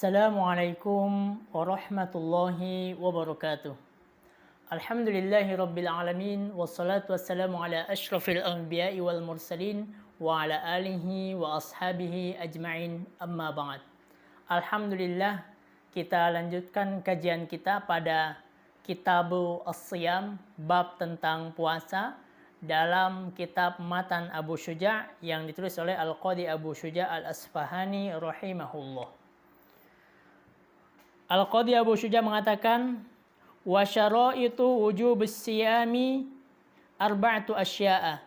Assalamualaikum warahmatullahi wabarakatuh. Alhamdulillahi rabbil alamin. Wassalatu wassalamu ala ashrafil anbiya'i wal mursalin wa ala alihi wa ashabihi ajma'in, amma ba'd. Alhamdulillah, kita lanjutkan kajian kita pada Kitabu As-Siyam, bab tentang puasa, dalam kitab Matan Abu Syuja' yang ditulis oleh Al-Qadi Abu Syuja' Al-Asfahani rahimahullah. Al-Qadi Abu Syuja' mengatakan, wa syara'itu wujubus siyami arba'atu asya'a,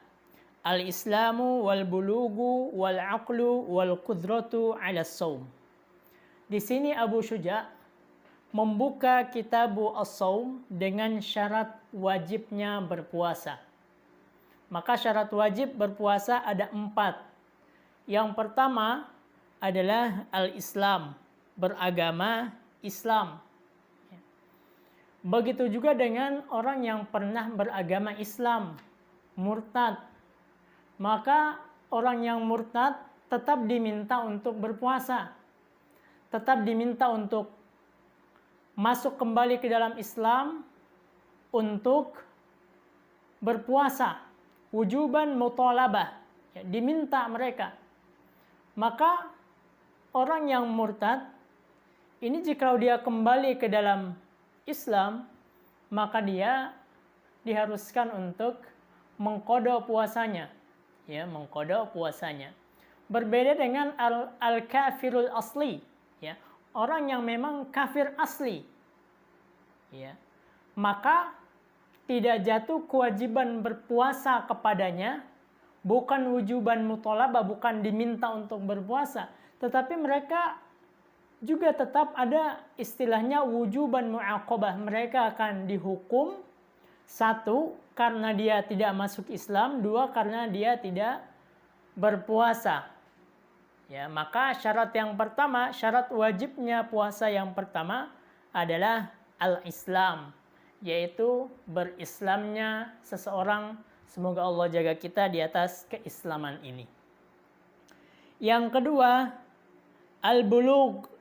al-islamu wal bulugu wal aqlu wal qudratu 'ala shaum. Di sini Abu Syuja' membuka kitabu as-shaum dengan syarat wajibnya berpuasa. Maka syarat wajib berpuasa ada 4. Yang pertama adalah al-islam, beragama Islam. Begitu juga dengan orang yang pernah beragama Islam, murtad. Maka orang yang murtad tetap diminta untuk berpuasa. Tetap diminta untuk masuk kembali ke dalam Islam untuk berpuasa. Wujuban mutalabah. Diminta mereka. Maka orang yang murtad ini jika dia kembali ke dalam Islam, maka dia diharuskan untuk mengqada puasanya, ya, mengqada puasanya. Berbeda dengan al-kafirul asli, ya, orang yang memang kafir asli, ya, maka tidak jatuh kewajiban berpuasa kepadanya, bukan wujuban mutalabah, bukan diminta untuk berpuasa, tetapi mereka juga tetap ada istilahnya wujuban mu'aqabah. Mereka akan dihukum, 1, karena dia tidak masuk Islam, 2, karena dia tidak berpuasa. Ya, maka syarat yang pertama, syarat wajibnya puasa yang pertama adalah al-Islam, yaitu berislamnya seseorang. Semoga Allah jaga kita di atas keislaman ini. Yang kedua, al-bulugh,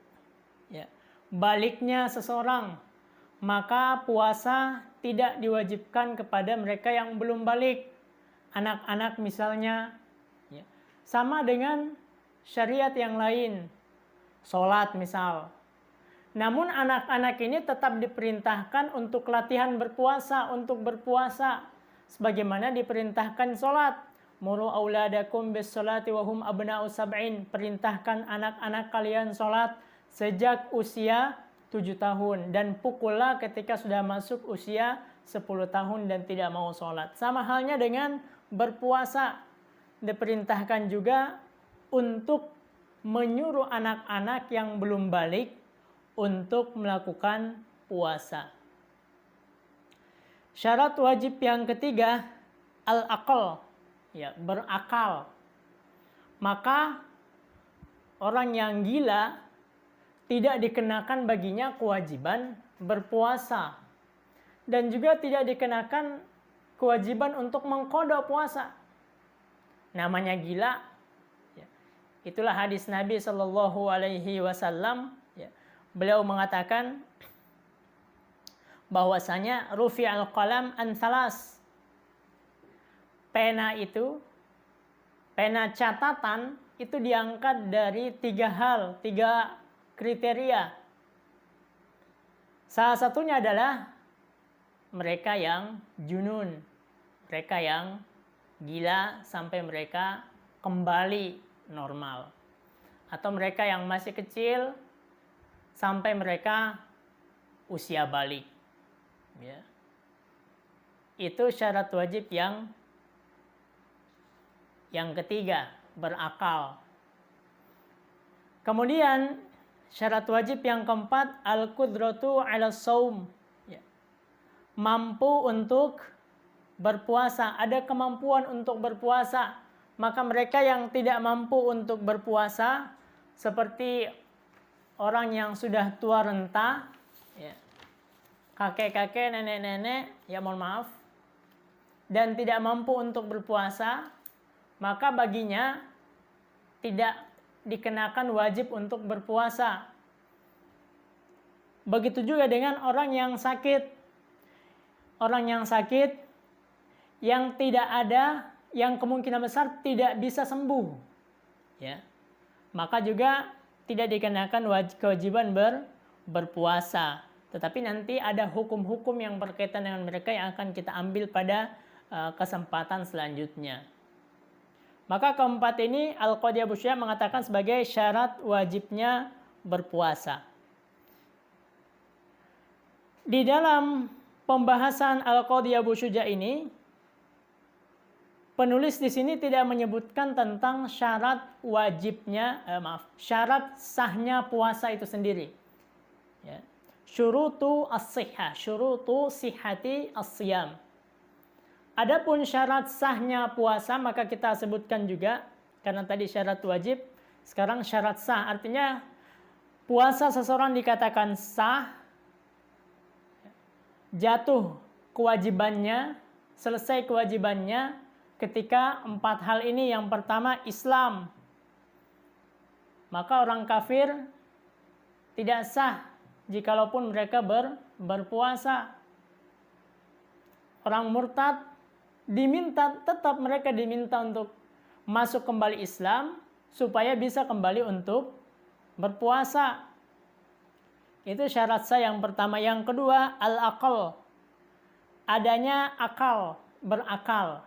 ya, baliknya seseorang. Maka puasa tidak diwajibkan kepada mereka yang belum balik. Anak-anak misalnya, ya, sama dengan syariat yang lain, sholat misal. Namun anak-anak ini tetap diperintahkan untuk latihan berpuasa, untuk berpuasa sebagaimana diperintahkan sholat. Muru auladakum bis sholati wa hum abna'u sab'in. Perintahkan anak-anak kalian sholat sejak usia 7 tahun. Dan pukullah ketika sudah masuk usia 10 tahun dan tidak mau sholat. Sama halnya dengan berpuasa. Diperintahkan juga untuk menyuruh anak-anak yang belum balik untuk melakukan puasa. Syarat wajib yang ketiga, al-aql, ya, berakal. Maka orang yang gila tidak dikenakan baginya kewajiban berpuasa. Dan juga tidak dikenakan kewajiban untuk mengqada puasa. Namanya gila, ya, itulah hadis Nabi Shallallahu Alaihi Wasallam. Ya, beliau mengatakan bahwasanya rufi'al qalam an thalas. Pena catatan itu diangkat dari 3 hal, 3 kriteria. Salah satunya adalah mereka yang junun, mereka yang gila sampai mereka kembali normal, atau mereka yang masih kecil sampai mereka usia balik, ya. Itu syarat wajib yang ketiga, berakal. Kemudian syarat wajib yang keempat, al-qudratu 'ala shaum, ya, mampu untuk berpuasa, ada kemampuan untuk berpuasa. Maka mereka yang tidak mampu untuk berpuasa, seperti orang yang sudah tua renta, ya, kakek-kakek, nenek-nenek, ya mohon maaf, dan tidak mampu untuk berpuasa, maka baginya tidak dikenakan wajib untuk berpuasa. Begitu juga dengan orang yang sakit. Orang yang sakit yang tidak ada, yang kemungkinan besar tidak bisa sembuh, ya, maka juga tidak dikenakan kewajiban berpuasa. Tetapi nanti ada hukum-hukum yang berkaitan dengan mereka yang akan kita ambil pada kesempatan selanjutnya. Maka keempat ini Al-Qadhi Abu Syuja mengatakan sebagai syarat wajibnya berpuasa. Di dalam pembahasan Al-Qadhi Abu Syuja ini, penulis di sini tidak menyebutkan tentang syarat wajibnya, syarat sahnya puasa itu sendiri. Ya. Syurutu as-sihhah, syurutu sihhati as-siyam. Adapun syarat sahnya puasa maka kita sebutkan juga, karena tadi syarat wajib, sekarang syarat sah. Artinya puasa seseorang dikatakan sah, jatuh kewajibannya, selesai kewajibannya ketika 4 hal ini. Yang pertama Islam. Maka orang kafir tidak sah jikalaupun mereka berpuasa. Orang murtad tetap mereka diminta untuk masuk kembali Islam supaya bisa kembali untuk berpuasa. Itu syarat sah yang pertama. Yang kedua, al-aqal. Adanya akal, berakal.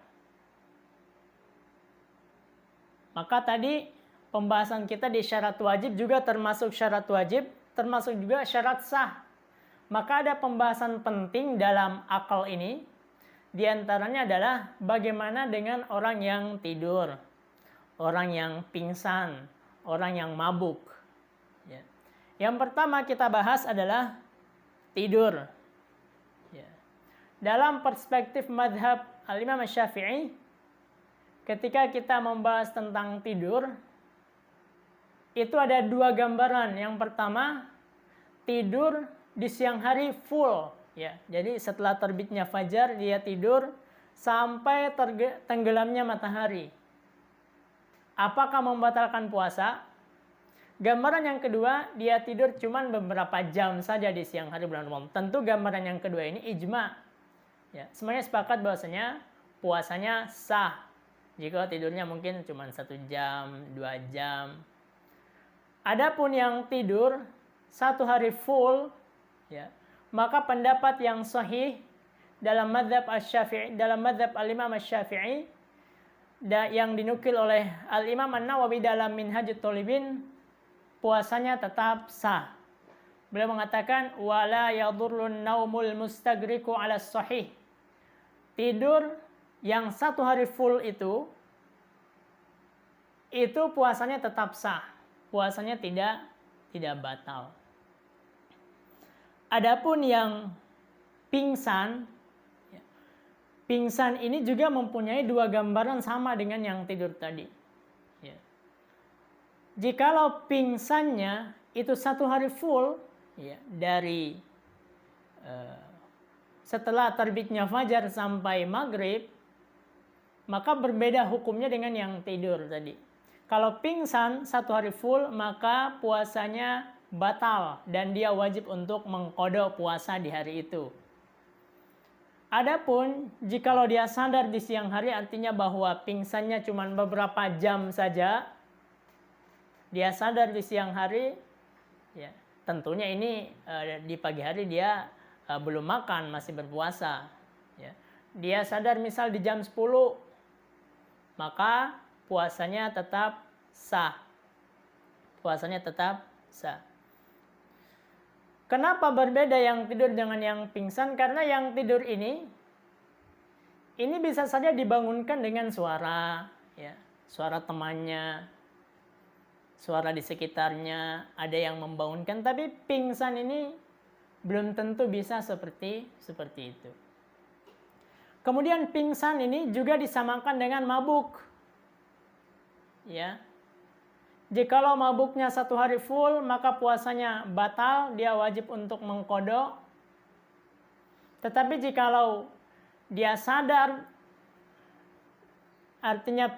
Maka tadi pembahasan kita di syarat wajib juga termasuk syarat wajib, termasuk juga syarat sah. Maka ada pembahasan penting dalam akal ini. Di antaranya adalah bagaimana dengan orang yang tidur, orang yang pingsan, orang yang mabuk. Ya. Yang pertama kita bahas adalah tidur. Ya. Dalam perspektif madhab Al-Imam Syafi'i, ketika kita membahas tentang tidur, itu ada 2 gambaran. Yang pertama, tidur di siang hari full. Ya, jadi setelah terbitnya fajar, dia tidur sampai tenggelamnya matahari. Apakah membatalkan puasa? Gambaran yang kedua, dia tidur cuma beberapa jam saja di siang hari bulan Ramadan. Tentu gambaran yang kedua ini ijma. Ya, semuanya sepakat bahwasanya puasanya sah. Jika tidurnya mungkin cuma 1 jam, 2 jam. Adapun yang tidur 1 hari full, ya, maka pendapat yang sahih dalam mazhab Asy-Syafi'i, dalam mazhab Al-Imam Asy-Syafi'i yang dinukil oleh Al-Imam An-Nawawi dalam Minhajut Thalibin, puasanya tetap sah. Beliau mengatakan wala yadurrun naumul mustagriqu 'ala sahih. Tidur yang 1 hari full itu puasanya tetap sah. Puasanya tidak batal. Adapun yang pingsan, pingsan ini juga mempunyai 2 gambaran sama dengan yang tidur tadi. Ya. Jikalau pingsannya itu 1 hari full, ya, dari setelah terbitnya fajar sampai maghrib, maka berbeda hukumnya dengan yang tidur tadi. Kalau pingsan 1 hari full, maka puasanya batal dan dia wajib untuk mengqadha puasa di hari itu. Adapun jikalau dia sadar di siang hari, artinya bahwa pingsannya cuma beberapa jam saja, dia sadar di siang hari, ya, tentunya ini di pagi hari dia belum makan, masih berpuasa. Ya. Dia sadar misal di jam 10, maka puasanya tetap sah. Puasanya tetap sah. Kenapa berbeda yang tidur dengan yang pingsan? Karena yang tidur ini bisa saja dibangunkan dengan suara, ya, suara temannya, suara di sekitarnya, ada yang membangunkan. Tapi pingsan ini belum tentu bisa seperti itu. Kemudian pingsan ini juga disamakan dengan mabuk. Ya. Jikalau mabuknya 1 hari full, maka puasanya batal, dia wajib untuk mengqadha. Tetapi jikalau dia sadar, artinya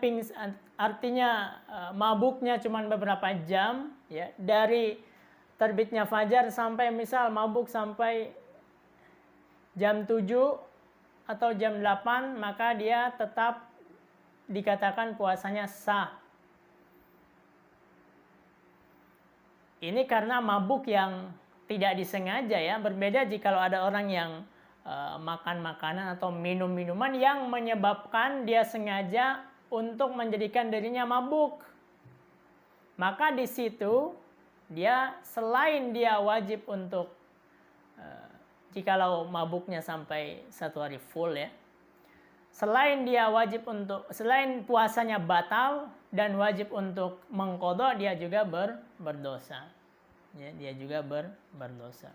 mabuknya cuma beberapa jam, ya, dari terbitnya fajar sampai misal mabuk sampai jam 7 atau jam 8, maka dia tetap dikatakan puasanya sah. Ini karena mabuk yang tidak disengaja ya. Berbeda jika ada orang yang makan makanan atau minum minuman yang menyebabkan dia sengaja untuk menjadikan dirinya mabuk. Maka di situ dia selain dia wajib untuk jikalau mabuknya sampai 1 hari full ya, selain puasanya batal dan wajib untuk mengqadha, dia juga berdosa. Ya, dia juga berdosa.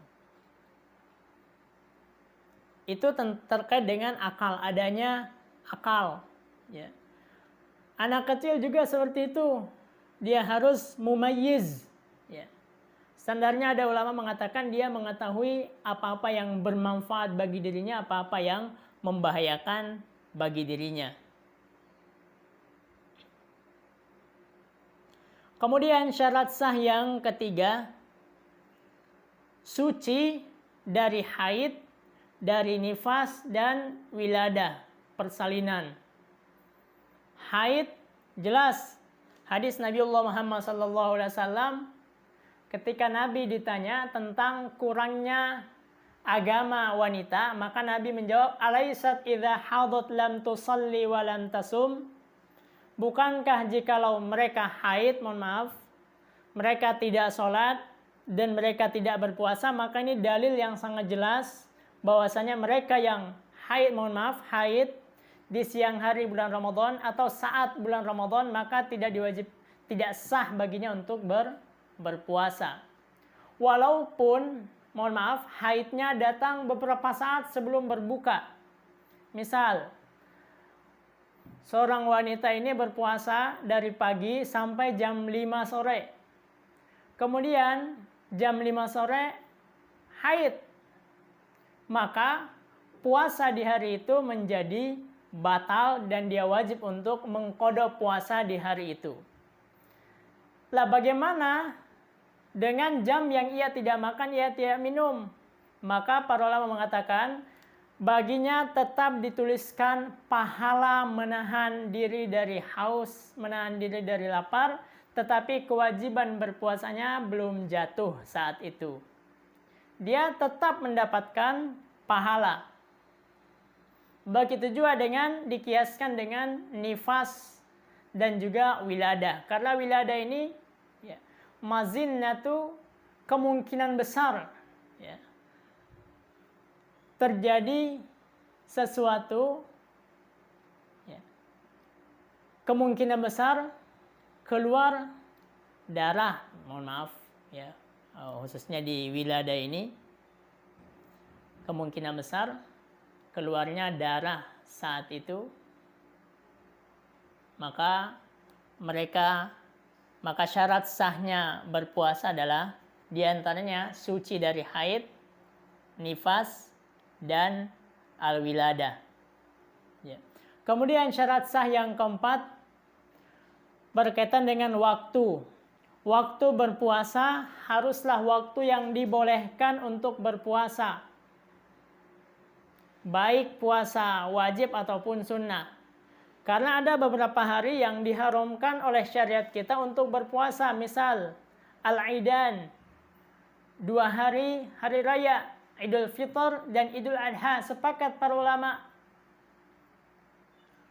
Itu terkait dengan akal, adanya akal. Ya. Anak kecil juga seperti itu, dia harus mumayyiz. Ya. Standarnya ada ulama mengatakan dia mengetahui apa-apa yang bermanfaat bagi dirinya, apa-apa yang membahayakan bagi dirinya. Kemudian syarat sah yang ketiga, suci dari haid, dari nifas dan wiladah, persalinan. Haid jelas hadis Nabiullah Muhammad SAW ketika Nabi ditanya tentang kurangnya agama wanita, maka Nabi menjawab, alaisat idza hadat lam tusalli wa lam tasum. Bukankah jikalau mereka haid, mereka tidak sholat dan mereka tidak berpuasa, maka ini dalil yang sangat jelas bahwasanya mereka yang haid di siang hari bulan Ramadan atau saat bulan Ramadan, maka tidak sah baginya untuk berpuasa. Walaupun haidnya datang beberapa saat sebelum berbuka. Misal seorang wanita ini berpuasa dari pagi sampai jam 5 sore. Kemudian jam 5 sore haid. Maka puasa di hari itu menjadi batal dan dia wajib untuk mengqadha puasa di hari itu. Lah bagaimana dengan jam yang ia tidak makan, ia tidak minum? Maka para ulama mengatakan baginya tetap dituliskan pahala menahan diri dari haus, menahan diri dari lapar, tetapi kewajiban berpuasanya belum jatuh saat itu. Dia tetap mendapatkan pahala. Begitu juga dikiaskan dengan nifas dan juga wiladah. Karena wiladah ini ya, mazinnatu, kemungkinan besar ya, terjadi sesuatu ya, kemungkinan besar keluar darah, ya, khususnya di wiladah ini kemungkinan besar keluarnya darah saat itu, maka syarat sahnya berpuasa adalah diantaranya suci dari haid, nifas dan al-wiladah. Ya. Kemudian syarat sah yang keempat berkaitan dengan waktu. Waktu berpuasa haruslah waktu yang dibolehkan untuk berpuasa, baik puasa wajib ataupun sunnah. Karena ada beberapa hari yang diharamkan oleh syariat kita untuk berpuasa. Misal Al-Aidan, 2 hari raya, Idul Fitr dan Idul Adha, sepakat para ulama.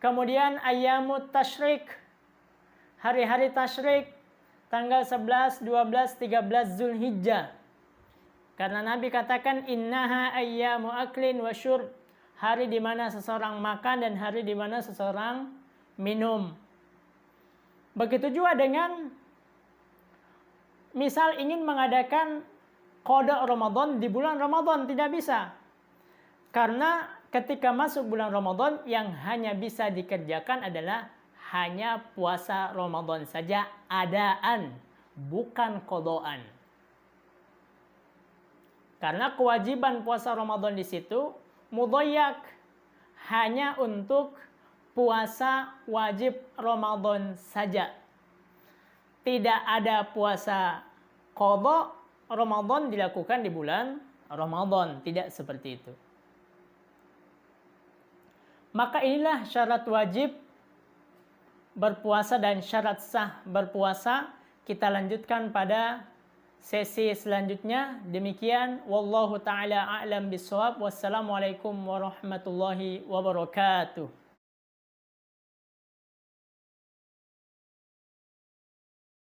Kemudian Ayyamut Tasyrik, hari-hari tasyrik, tanggal 11, 12, 13 Zulhijjah. Karena Nabi katakan innaha ayyamu aklin wa syurb, hari di mana seseorang makan dan hari di mana seseorang minum. Begitu juga dengan misal ingin mengadakan qada Ramadan di bulan Ramadan, tidak bisa. Karena ketika masuk bulan Ramadan yang hanya bisa dikerjakan adalah hanya puasa Ramadan saja, adaan, bukan qadaan. Karena kewajiban puasa Ramadan di situ mudayyak, hanya untuk puasa wajib Ramadan saja. Tidak ada puasa qadha Ramadan dilakukan di bulan Ramadan, tidak seperti itu. Maka inilah syarat wajib berpuasa dan syarat sah berpuasa. Kita lanjutkan pada sesi selanjutnya. Demikian, wallahu taala a'lam bissawab. Wassalamualaikum warahmatullahi wabarakatuh.